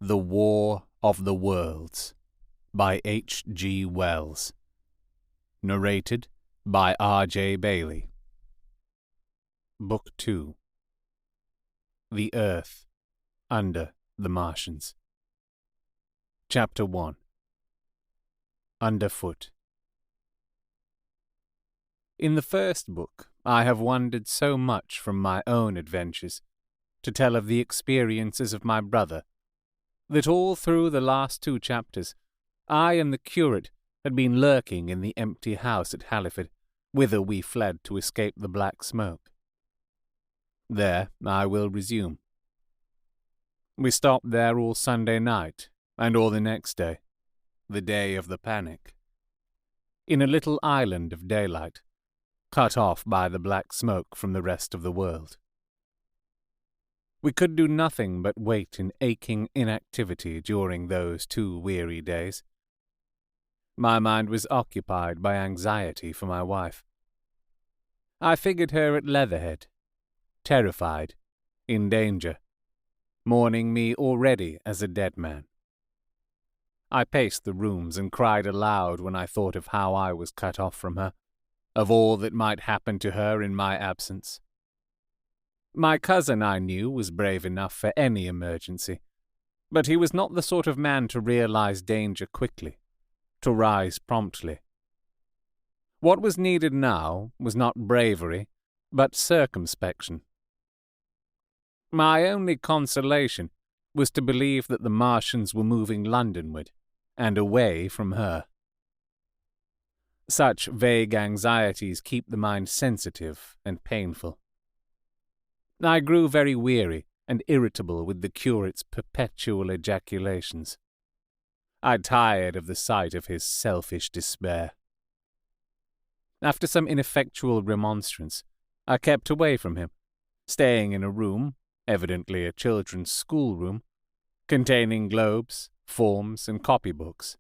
The War of the Worlds by H. G. Wells. Narrated by R. J. Bailey. Book 2. The Earth Under the Martians. Chapter 1. Underfoot. In the first book, I have wandered so much from my own adventures to tell of the experiences of my brother that all through the last 2 chapters, I and the curate had been lurking in the empty house at Halliford, whither we fled to escape the black smoke. There I will resume. We stopped there all Sunday night, and all the next day, the day of the panic, in a little island of daylight, cut off by the black smoke from the rest of the world. We could do nothing but wait in aching inactivity during those 2 weary days. My mind was occupied by anxiety for my wife. I figured her at Leatherhead, terrified, in danger, mourning me already as a dead man. I paced the rooms and cried aloud when I thought of how I was cut off from her, of all that might happen to her in my absence. My cousin, I knew, was brave enough for any emergency, but he was not the sort of man to realize danger quickly, to rise promptly. What was needed now was not bravery, but circumspection. My only consolation was to believe that the Martians were moving Londonward, and away from her. Such vague anxieties keep the mind sensitive and painful. I grew very weary and irritable with the curate's perpetual ejaculations. I tired of the sight of his selfish despair. After some ineffectual remonstrance, I kept away from him, staying in a room, evidently a children's schoolroom, containing globes, forms, and copybooks.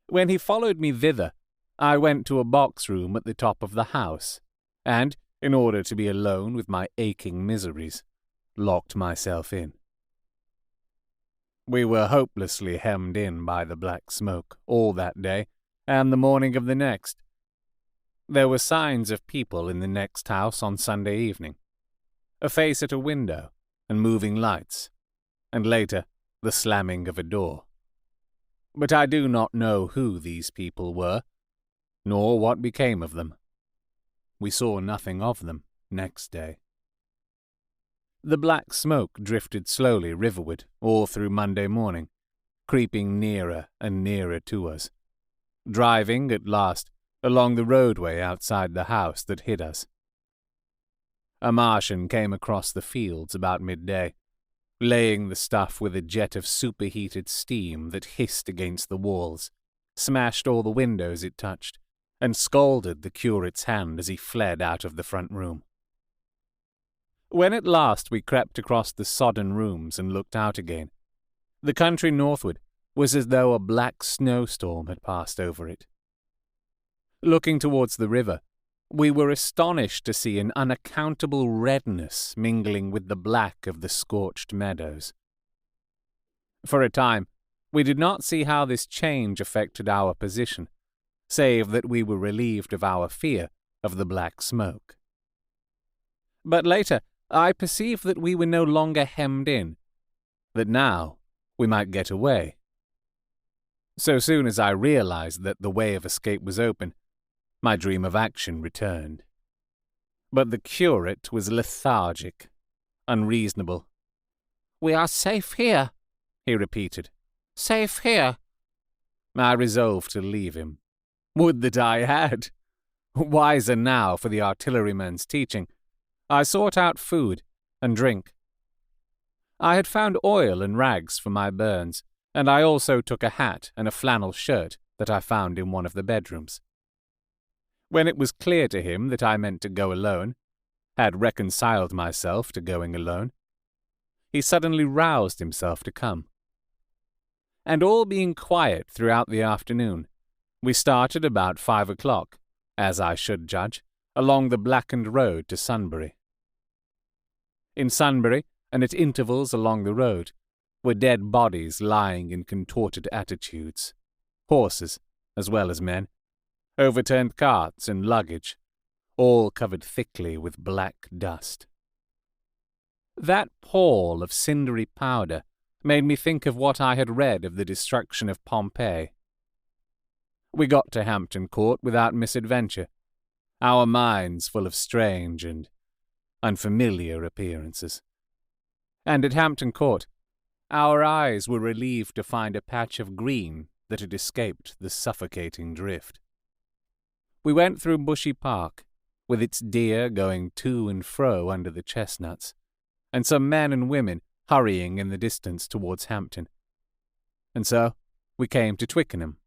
When he followed me thither, I went to a box room at the top of the house, and, in order to be alone with my aching miseries, locked myself in. We were hopelessly hemmed in by the black smoke all that day and the morning of the next. There were signs of people in the next house on Sunday evening, a face at a window, and moving lights, and later the slamming of a door. But I do not know who these people were, nor what became of them. We saw nothing of them next day. The black smoke drifted slowly riverward all through Monday morning, creeping nearer and nearer to us, driving at last along the roadway outside the house that hid us. A Martian came across the fields about midday, laying the stuff with a jet of superheated steam that hissed against the walls, smashed all the windows it touched, and scalded the curate's hand as he fled out of the front room. When at last we crept across the sodden rooms and looked out again, the country northward was as though a black snowstorm had passed over it. Looking towards the river, we were astonished to see an unaccountable redness mingling with the black of the scorched meadows. For a time, we did not see how this change affected our position, save that we were relieved of our fear of the black smoke. But later, I perceived that we were no longer hemmed in, that now we might get away. So soon as I realized that the way of escape was open, my dream of action returned. But the curate was lethargic, unreasonable. "We are safe here," he repeated. "Safe here." I resolved to leave him. Would that I had! Wiser now for the artilleryman's teaching, I sought out food and drink. I had found oil and rags for my burns, and I also took a hat and a flannel shirt that I found in one of the bedrooms. When it was clear to him that I meant to go alone, had reconciled myself to going alone, he suddenly roused himself to come. And all being quiet throughout the afternoon, we started about 5 o'clock, as I should judge, along the blackened road to Sunbury. In Sunbury, and at intervals along the road, were dead bodies lying in contorted attitudes, horses as well as men, overturned carts and luggage, all covered thickly with black dust. That pall of cindery powder made me think of what I had read of the destruction of Pompeii. We got to Hampton Court without misadventure, our minds full of strange and unfamiliar appearances. And at Hampton Court, our eyes were relieved to find a patch of green that had escaped the suffocating drift. We went through Bushy Park, with its deer going to and fro under the chestnuts, and some men and women hurrying in the distance towards Hampton. And so we came to Twickenham.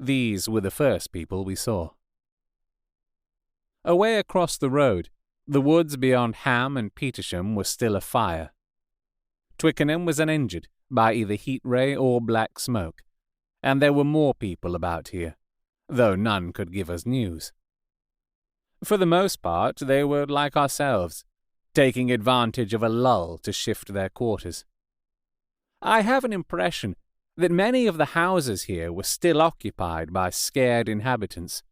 These were the first people we saw. Away across the road, the woods beyond Ham and Petersham were still afire. Twickenham was uninjured by either heat ray or black smoke, and there were more people about here, though none could give us news. For the most part, they were like ourselves, taking advantage of a lull to shift their quarters. I have an impression that many of the houses here were still occupied by scared inhabitants,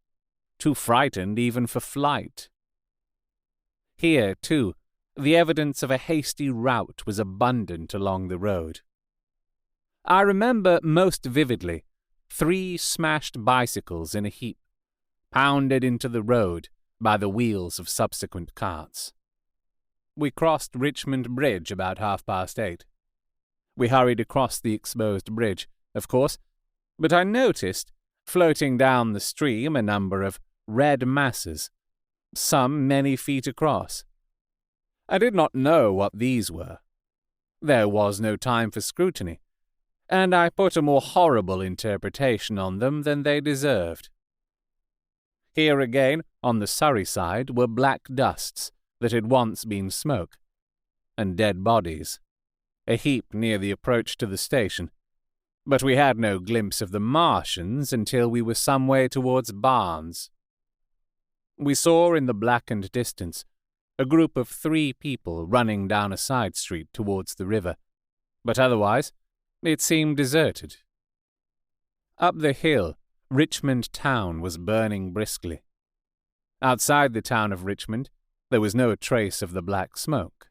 too frightened even for flight. Here, too, the evidence of a hasty rout was abundant along the road. I remember most vividly 3 smashed bicycles in a heap, pounded into the road by the wheels of subsequent carts. We crossed Richmond Bridge about 8:30. We hurried across the exposed bridge, of course, but I noticed, floating down the stream, a number of red masses, some many feet across. I did not know what these were. There was no time for scrutiny, and I put a more horrible interpretation on them than they deserved. Here again, on the Surrey side, were black dusts that had once been smoke, and dead bodies, a heap near the approach to the station, but we had no glimpse of the Martians until we were some way towards Barnes. We saw in the blackened distance a group of 3 people running down a side street towards the river, but otherwise it seemed deserted. Up the hill, Richmond town was burning briskly. Outside the town of Richmond, there was no trace of the black smoke.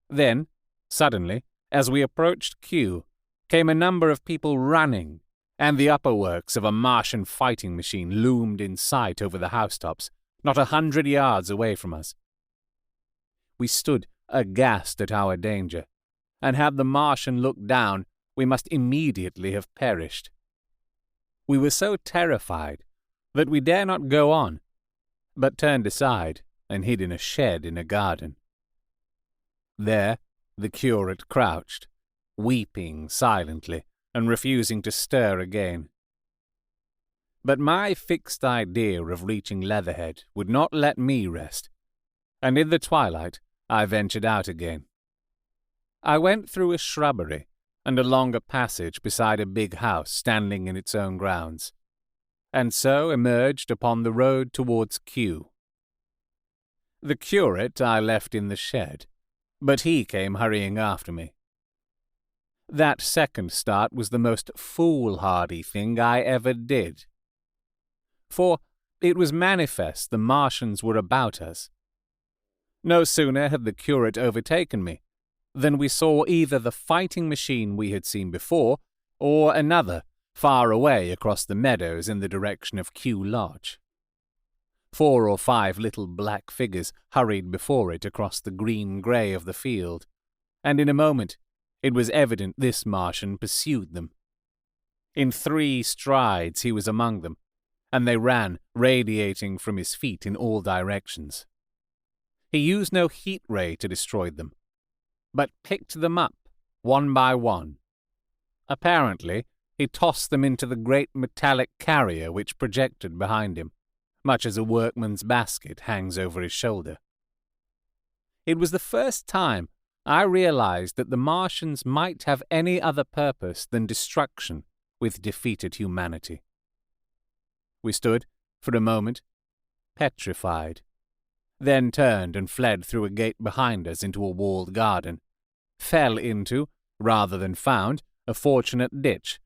Then, suddenly, as we approached Kew, came a number of people running, and the upper works of a Martian fighting machine loomed in sight over the housetops, not 100 yards away from us. We stood aghast at our danger, and had the Martian looked down, we must immediately have perished. We were so terrified that we dare not go on, but turned aside and hid in a shed in a garden. There the curate crouched, weeping silently and refusing to stir again. But my fixed idea of reaching Leatherhead would not let me rest, and in the twilight I ventured out again. I went through a shrubbery and along a passage beside a big house standing in its own grounds, and so emerged upon the road towards Kew. The curate I left in the shed, but he came hurrying after me. That second start was the most foolhardy thing I ever did. For it was manifest the Martians were about us. No sooner had the curate overtaken me than we saw either the fighting machine we had seen before, or another far away across the meadows in the direction of Kew Lodge. 4 or 5 little black figures hurried before it across the green-grey of the field, and in a moment it was evident this Martian pursued them. In 3 strides he was among them, and they ran, radiating from his feet in all directions. He used no heat ray to destroy them, but picked them up, one by one. Apparently, he tossed them into the great metallic carrier which projected behind him, much as a workman's basket hangs over his shoulder. It was the first time I realized that the Martians might have any other purpose than destruction with defeated humanity. We stood, for a moment, petrified, then turned and fled through a gate behind us into a walled garden, fell into rather than found, a fortunate ditch,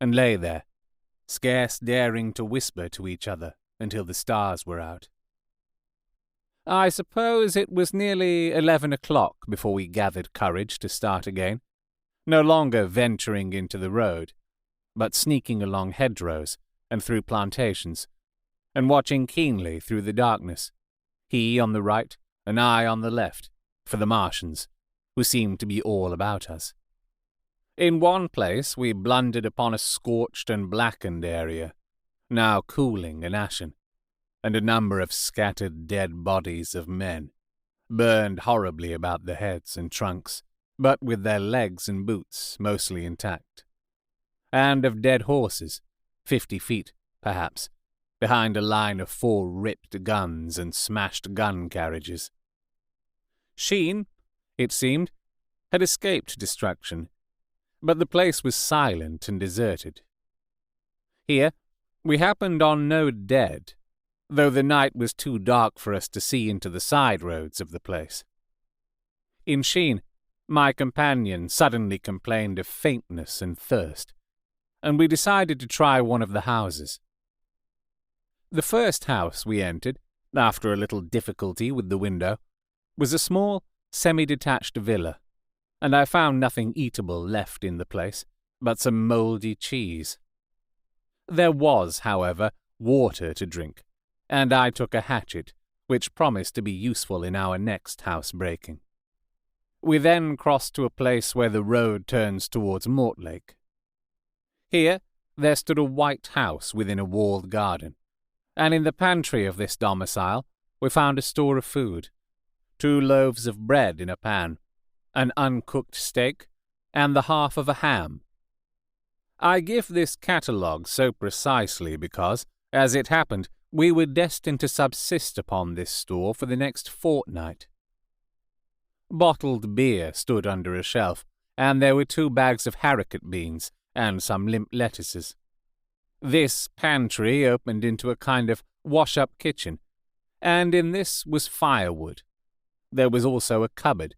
and lay there, scarce daring to whisper to each other until the stars were out. I suppose it was nearly 11 o'clock before we gathered courage to start again, no longer venturing into the road, but sneaking along hedgerows and through plantations, and watching keenly through the darkness, he on the right and I on the left, for the Martians, who seemed to be all about us. In one place we blundered upon a scorched and blackened area, now cooling and ashen, and a number of scattered dead bodies of men, burned horribly about the heads and trunks, but with their legs and boots mostly intact, and of dead horses, 50 feet, perhaps, behind a line of 4 ripped guns and smashed gun carriages. Sheen, it seemed, had escaped destruction, but the place was silent and deserted. Here we happened on no dead, though the night was too dark for us to see into the side roads of the place. In Sheen, my companion suddenly complained of faintness and thirst, and we decided to try one of the houses. The first house we entered, after a little difficulty with the window, was a small, semi-detached villa, and I found nothing eatable left in the place but some mouldy cheese. There was, however, water to drink, and I took a hatchet, which promised to be useful in our next house-breaking. We then crossed to a place where the road turns towards Mortlake. Here there stood a white house within a walled garden, and in the pantry of this domicile we found a store of food, 2 loaves of bread in a pan, an uncooked steak, and the half of a ham. I give this catalogue so precisely because, as it happened, we were destined to subsist upon this store for the next fortnight. Bottled beer stood under a shelf, and there were 2 bags of haricot beans and some limp lettuces. This pantry opened into a kind of wash-up kitchen, and in this was firewood. There was also a cupboard,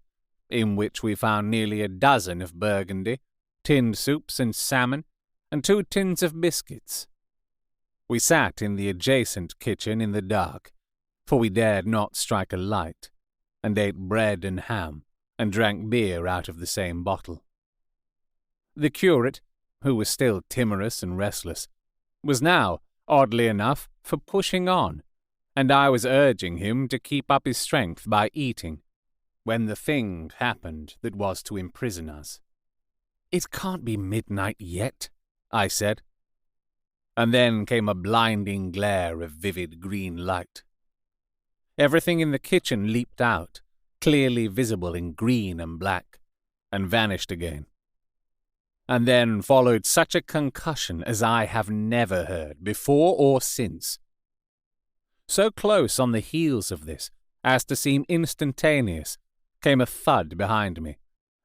in which we found nearly a dozen of burgundy, tinned soups and salmon, and 2 tins of biscuits. We sat in the adjacent kitchen in the dark, for we dared not strike a light, and ate bread and ham, and drank beer out of the same bottle. The curate, who was still timorous and restless, was now, oddly enough, for pushing on, and I was urging him to keep up his strength by eating, when the thing happened that was to imprison us. "It can't be midnight yet," I said. And then came a blinding glare of vivid green light. Everything in the kitchen leaped out, clearly visible in green and black, and vanished again. And then followed such a concussion as I have never heard before or since. So close on the heels of this as to seem instantaneous, came a thud behind me,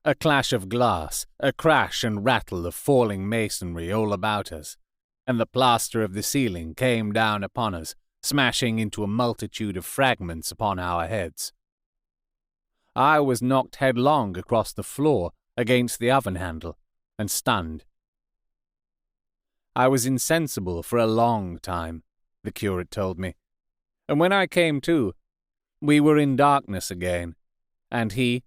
a clash of glass, a crash and rattle of falling masonry all about us, and the plaster of the ceiling came down upon us, smashing into a multitude of fragments upon our heads. I was knocked headlong across the floor against the oven handle, and stunned. I was insensible for a long time, the curate told me, and when I came to, we were in darkness again, and he,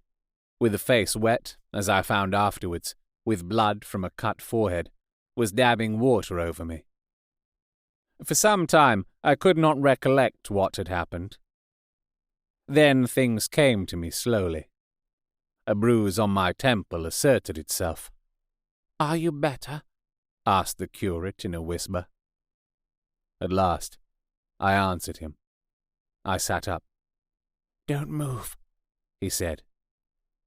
with a face wet, as I found afterwards, with blood from a cut forehead, was dabbing water over me. For some time I could not recollect what had happened. Then things came to me slowly. A bruise on my temple asserted itself. "Are you better?" asked the curate in a whisper. At last, I answered him. I sat up. "Don't move," he said.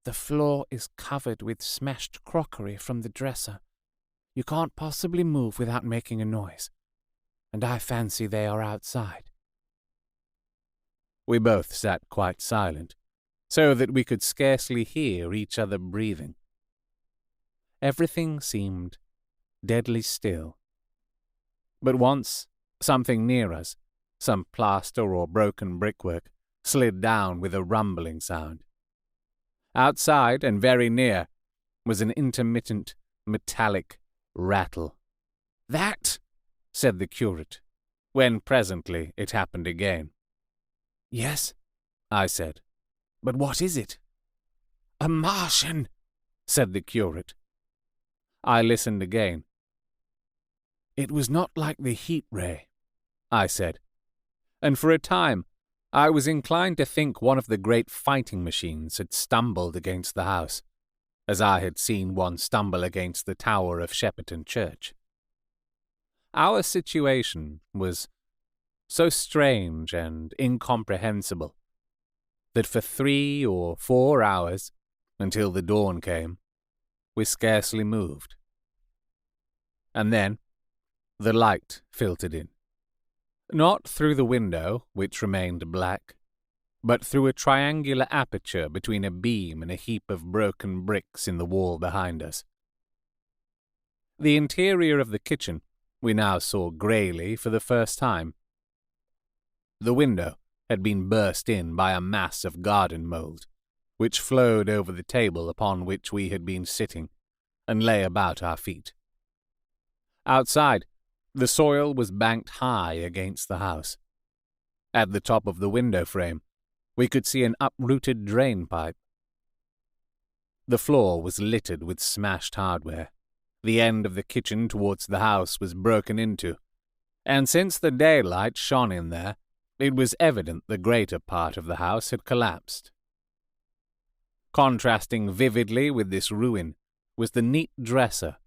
"The floor is covered with smashed crockery from the dresser. You can't possibly move without making a noise, and I fancy they are outside." We both sat quite silent, so that we could scarcely hear each other breathing. Everything seemed deadly still. But once, something near us, some plaster or broken brickwork, slid down with a rumbling sound. Outside and very near, was an intermittent, metallic rattle. "That!" said the curate, when presently it happened again. "Yes," I said, "but what is it?" "A Martian," said the curate. I listened again. "It was not like the heat ray," I said, and for a time I was inclined to think one of the great fighting machines had stumbled against the house, as I had seen one stumble against the tower of Shepperton Church. Our situation was so strange and incomprehensible that for 3 or 4 hours, until the dawn came, we scarcely moved. And then the light filtered in, not through the window, which remained black, but through a triangular aperture between a beam and a heap of broken bricks in the wall behind us. The interior of the kitchen we now saw greyly for the first time. The window had been burst in by a mass of garden mould, which flowed over the table upon which we had been sitting, and lay about our feet. Outside, the soil was banked high against the house. At the top of the window frame, we could see an uprooted drain pipe. The floor was littered with smashed hardware. The end of the kitchen towards the house was broken into, and since the daylight shone in there, it was evident the greater part of the house had collapsed. Contrasting vividly with this ruin was the neat dresser,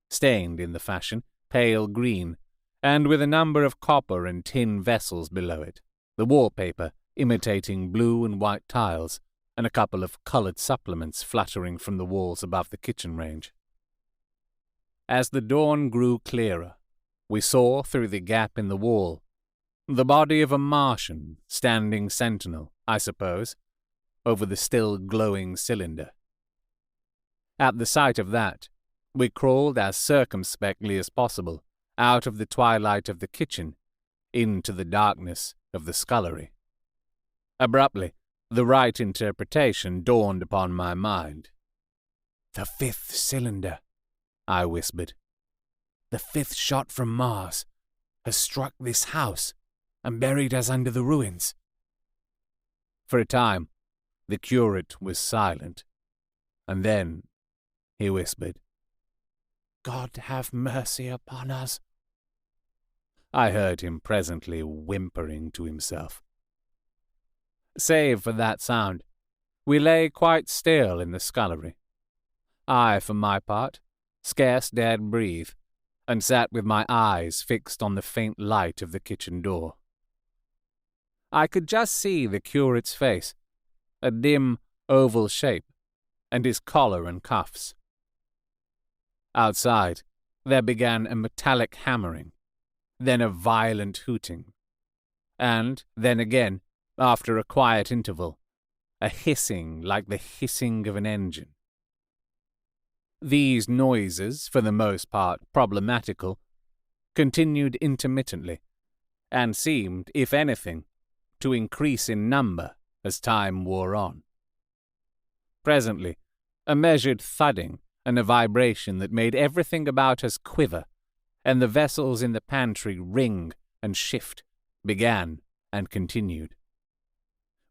stained in the fashion, pale green, and with a number of copper and tin vessels below it, the wallpaper imitating blue and white tiles, and a couple of coloured supplements fluttering from the walls above the kitchen range. As the dawn grew clearer, we saw through the gap in the wall the body of a Martian standing sentinel, I suppose, over the still glowing cylinder. At the sight of that, we crawled as circumspectly as possible out of the twilight of the kitchen into the darkness of the scullery. Abruptly, the right interpretation dawned upon my mind. "The 5th cylinder," I whispered. "The 5th shot from Mars has struck this house and buried us under the ruins." For a time, the curate was silent, and then he whispered, "God have mercy upon us." I heard him presently whimpering to himself. Save for that sound, we lay quite still in the scullery. I, for my part, scarce dared breathe, and sat with my eyes fixed on the faint light of the kitchen door. I could just see the curate's face, a dim oval shape, and his collar and cuffs. Outside, there began a metallic hammering, then a violent hooting, and then again, after a quiet interval, a hissing like the hissing of an engine. These noises, for the most part problematical, continued intermittently, and seemed, if anything, to increase in number as time wore on. Presently, a measured thudding and a vibration that made everything about us quiver, and the vessels in the pantry ring and shift, began and continued.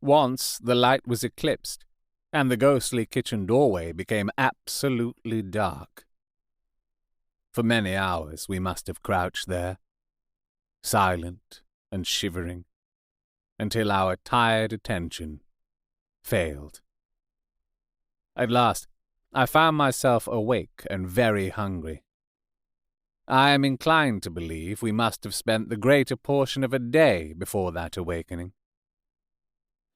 Once the light was eclipsed, and the ghostly kitchen doorway became absolutely dark. For many hours we must have crouched there, silent and shivering, until our tired attention failed. At last, I found myself awake and very hungry. I am inclined to believe we must have spent the greater portion of a day before that awakening.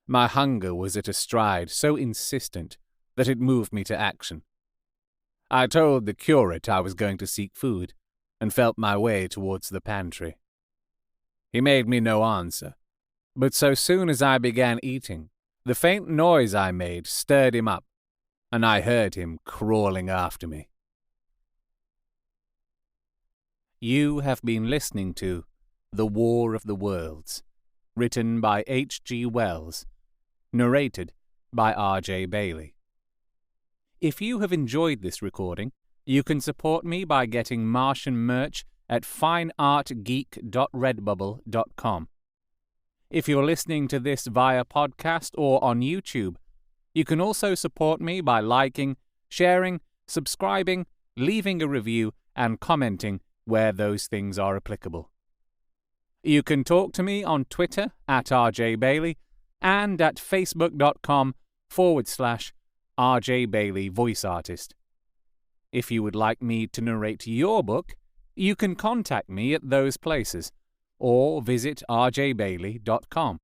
My hunger was at a stride so insistent that it moved me to action. I told the curate I was going to seek food, and felt my way towards the pantry. He made me no answer, but so soon as I began eating, the faint noise I made stirred him up, and I heard him crawling after me. You have been listening to The War of the Worlds, written by H. G. Wells, narrated by R. J. Bailey. If you have enjoyed this recording, you can support me by getting Martian merch at fineartgeek.redbubble.com. If you're listening to this via podcast or on YouTube, you can also support me by liking, sharing, subscribing, leaving a review, and commenting where those things are applicable. You can talk to me on Twitter at rjbailey and at facebook.com/RJ Voice Artist. If you would like me to narrate your book, you can contact me at those places or visit rjbailey.com.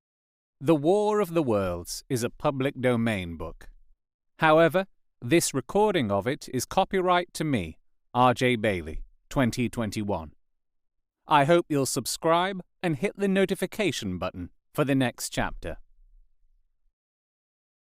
The War of the Worlds is a public domain book. However, this recording of it is copyright to me, RJ Bailey, 2021. I hope you'll subscribe and hit the notification button for the next chapter.